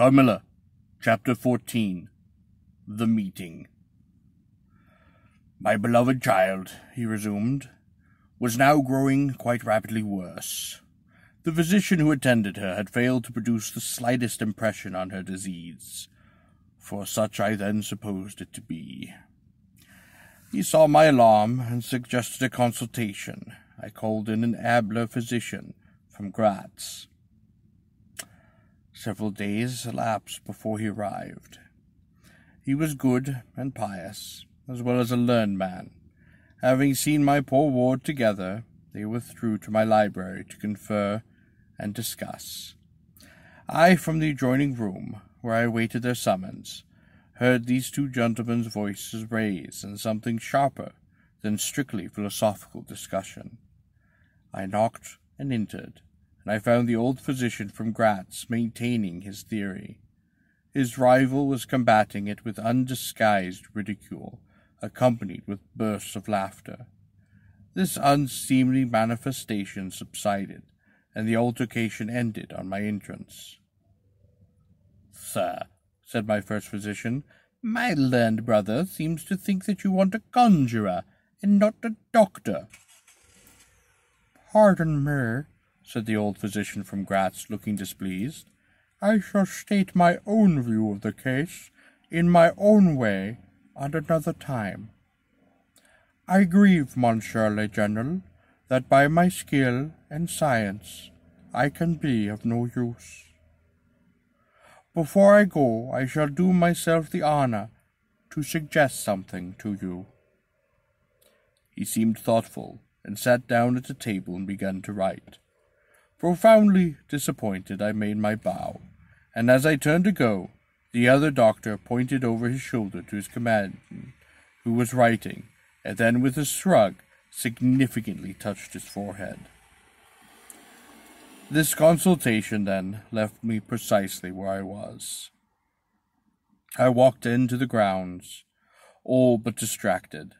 Carmilla, Chapter 14. The Meeting. My beloved child, he resumed, was now growing quite rapidly worse. The physician who attended her had failed to produce the slightest impression on her disease, for such I then supposed it to be. He saw my alarm and suggested a consultation. I called in an abler physician from Graz. Several days elapsed before he arrived. He was good and pious, as well as a learned man. Having seen my poor ward together, they withdrew to my library to confer and discuss. I, from the adjoining room, where I awaited their summons, heard these two gentlemen's voices raised in something sharper than strictly philosophical discussion. I knocked and entered, and I found the old physician from Graz maintaining his theory. His rival was combating it with undisguised ridicule, accompanied with bursts of laughter. This unseemly manifestation subsided, and the altercation ended on my entrance. "Sir," said my first physician, "my learned brother seems to think that you want a conjurer, and not a doctor." "Pardon me," said the old physician from Graz, looking displeased. "I shall state my own view of the case, in my own way, at another time. I grieve, Monsieur le General, that by my skill and science I can be of no use. Before I go, I shall do myself the honor to suggest something to you." He seemed thoughtful, and sat down at a table and began to write. Profoundly disappointed, I made my bow, and as I turned to go, the other doctor pointed over his shoulder to his companion, who was writing, and then with a shrug significantly touched his forehead. This consultation, then, left me precisely where I was. I walked into the grounds, all but distracted.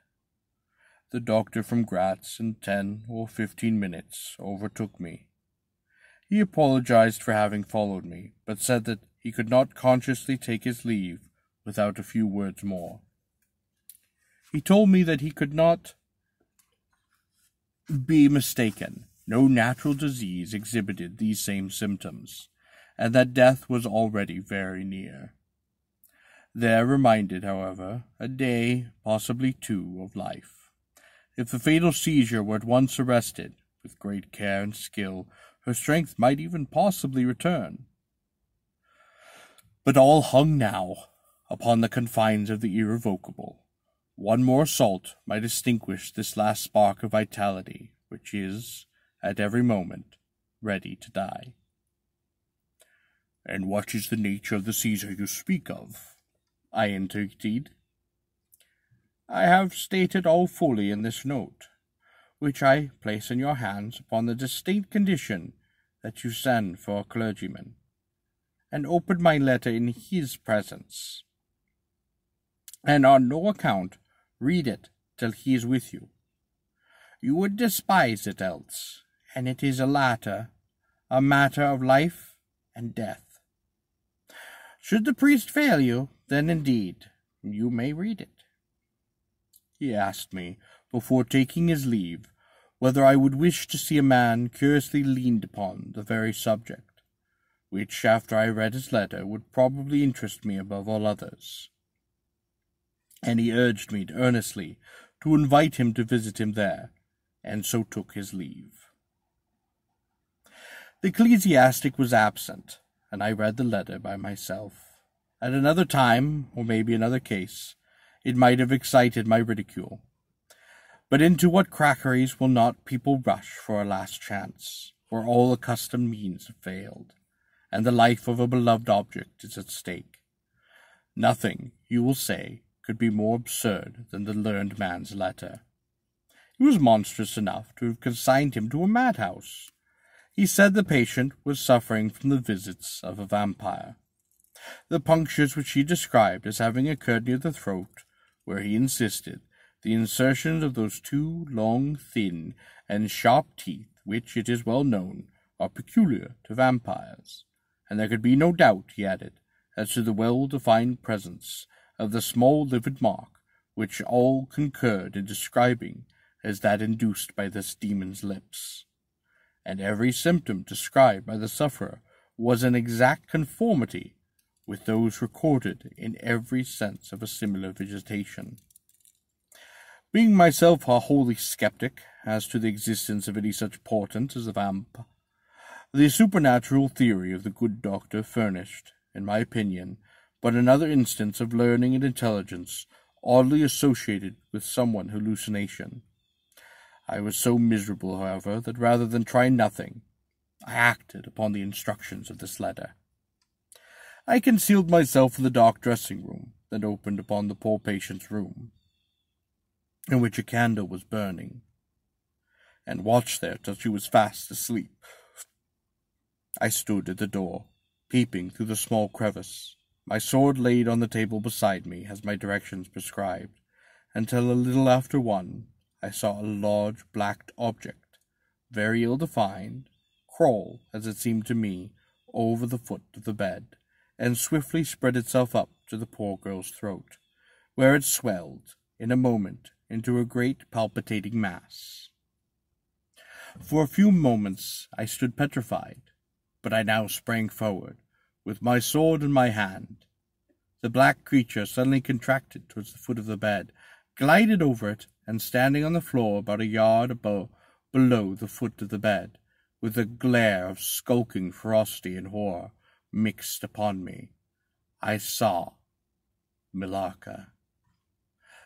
The doctor from Graz, in 10 or 15 minutes, overtook me. He apologized for having followed me, but said that he could not consciously take his leave without a few words more. He told me that he could not be mistaken. No natural disease exhibited these same symptoms, and that death was already very near. There reminded, however, a day, possibly 2, of life. If the fatal seizure were at once arrested, with great care and skill, her strength might even possibly return. But all hung now upon the confines of the irrevocable. One more assault might extinguish this last spark of vitality, which is, at every moment, ready to die. "And what is the nature of the seizure you speak of?" I entreated. "I have stated all fully in this note, which I place in your hands upon the distinct condition that you send for a clergyman, and open my letter in his presence, and on no account read it till he is with you. You would despise it else, and it is a matter of life and death. Should the priest fail you, then indeed you may read it." He asked me, before taking his leave, whether I would wish to see a man curiously leaned upon the very subject, which, after I read his letter, would probably interest me above all others. And he urged me earnestly to invite him to visit him there, and so took his leave. The ecclesiastic was absent, and I read the letter by myself. At another time, or maybe another case, it might have excited my ridicule. But into what crackeries will not people rush for a last chance, where all accustomed means have failed, and the life of a beloved object is at stake? Nothing, you will say, could be more absurd than the learned man's letter. It was monstrous enough to have consigned him to a madhouse. He said the patient was suffering from the visits of a vampire. The punctures which he described as having occurred near the throat, where he insisted the insertions of those 2 long, thin, and sharp teeth which, it is well known, are peculiar to vampires, and there could be no doubt, he added, as to the well-defined presence of the small livid mark which all concurred in describing as that induced by this demon's lips. And every symptom described by the sufferer was in exact conformity with those recorded in every sense of a similar visitation. Being myself a wholly skeptic as to the existence of any such portent as a vamp, the supernatural theory of the good doctor furnished, in my opinion, but another instance of learning and intelligence oddly associated with some hallucination. I was so miserable, however, that rather than try nothing, I acted upon the instructions of this letter. I concealed myself in the dark dressing-room that opened upon the poor patient's room, in which a candle was burning, and watched there till she was fast asleep. I stood at the door, peeping through the small crevice, my sword laid on the table beside me as my directions prescribed, until a little after 1 I saw a large black object, very ill-defined, crawl, as it seemed to me, over the foot of the bed, and swiftly spread itself up to the poor girl's throat, where it swelled, in a moment, into a great palpitating mass. For a few moments I stood petrified, but I now sprang forward, with my sword in my hand. The black creature suddenly contracted towards the foot of the bed, glided over it, and standing on the floor about a yard below the foot of the bed, with a glare of skulking ferocity and horror mixed upon me, I saw Millarca.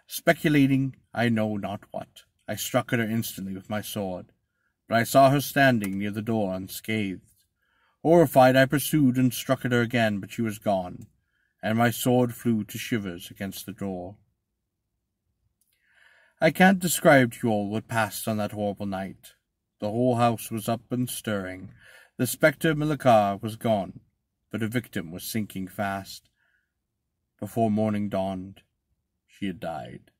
Speculating I know not what, I struck at her instantly with my sword, but I saw her standing near the door unscathed. Horrified, I pursued and struck at her again, but she was gone, and my sword flew to shivers against the door. I can't describe to you all what passed on that horrible night. The whole house was up and stirring. The spectre of Millarca was gone, but her victim was sinking fast. Before morning dawned, she had died.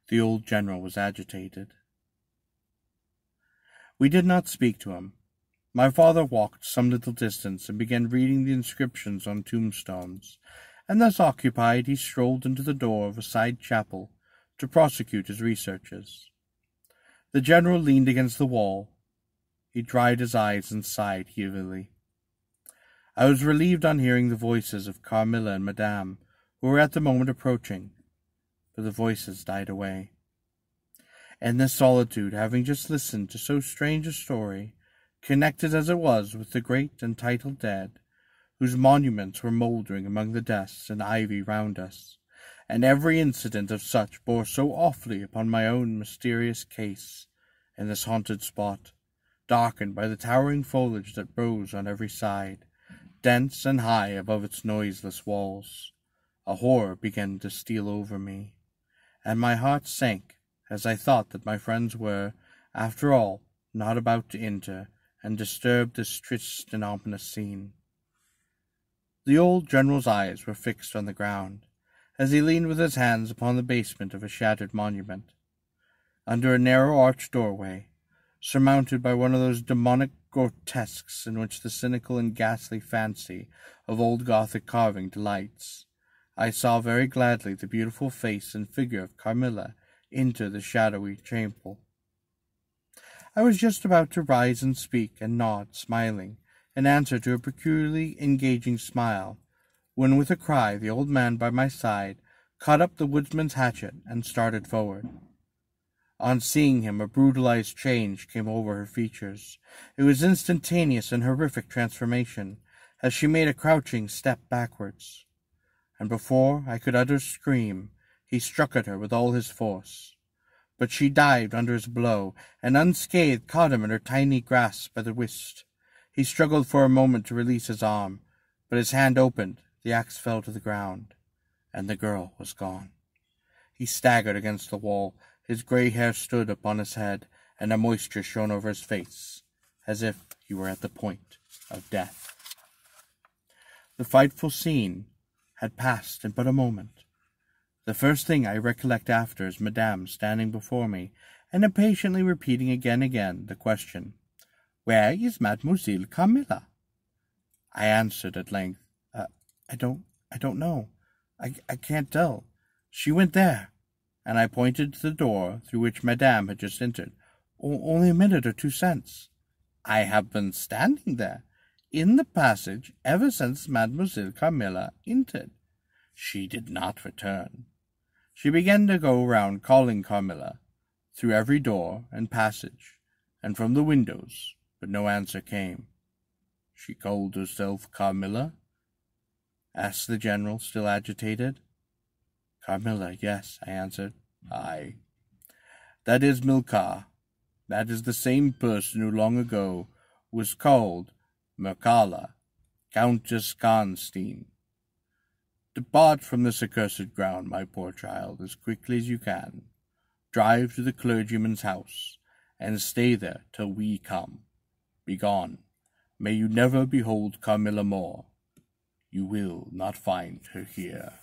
The old general was agitated. We did not speak to him. My father walked some little distance and began reading the inscriptions on tombstones, and thus occupied he strolled into the door of a side chapel to prosecute his researches. The general leaned against the wall. He dried his eyes and sighed heavily. I was relieved on hearing the voices of Carmilla and Madame, who were at the moment approaching, but the voices died away. In this solitude, having just listened to so strange a story, connected as it was with the great and titled dead, whose monuments were mouldering among the desks and ivy round us, and every incident of such bore so awfully upon my own mysterious case, in this haunted spot, darkened by the towering foliage that rose on every side, dense and high above its noiseless walls, a horror began to steal over me, and my heart sank as I thought that my friends were, after all, not about to enter and disturb this triste and ominous scene. The old general's eyes were fixed on the ground, as he leaned with his hands upon the basement of a shattered monument. Under a narrow arched doorway, surmounted by one of those demonic grotesques in which the cynical and ghastly fancy of old Gothic carving delights, I saw very gladly the beautiful face and figure of Carmilla enter the shadowy chapel. I was just about to rise and speak and nod, smiling, in answer to a peculiarly engaging smile, when with a cry the old man by my side caught up the woodsman's hatchet and started forward. On seeing him, a brutalized change came over her features. It was instantaneous and horrific transformation, as she made a crouching step backwards, and before I could utter a scream, he struck at her with all his force. But she dived under his blow, and unscathed caught him in her tiny grasp by the wrist. He struggled for a moment to release his arm, but his hand opened, the axe fell to the ground, and the girl was gone. He staggered against the wall, his grey hair stood upon his head, and a moisture shone over his face, as if he were at the point of death. The frightful scene had passed in but a moment. The first thing I recollect after is Madame standing before me, and impatiently repeating again and again the question, "Where is Mademoiselle Carmilla?" I answered at length, I don't know. I can't tell. She went there, and I pointed to the door through which Madame had just entered. Only a minute or two since. I have been standing there, in the passage, ever since Mademoiselle Carmilla entered. She did not return. She began to go round calling Carmilla, through every door and passage, and from the windows, but no answer came. She called herself Carmilla? Asked the general, still agitated. Carmilla, yes, I answered. Aye. That is Milka. That is the same person who long ago was called Mircalla, Countess Karnstein. Depart from this accursed ground, my poor child, as quickly as you can. Drive to the clergyman's house, and stay there till we come. Begone. May you never behold Carmilla more. You will not find her here.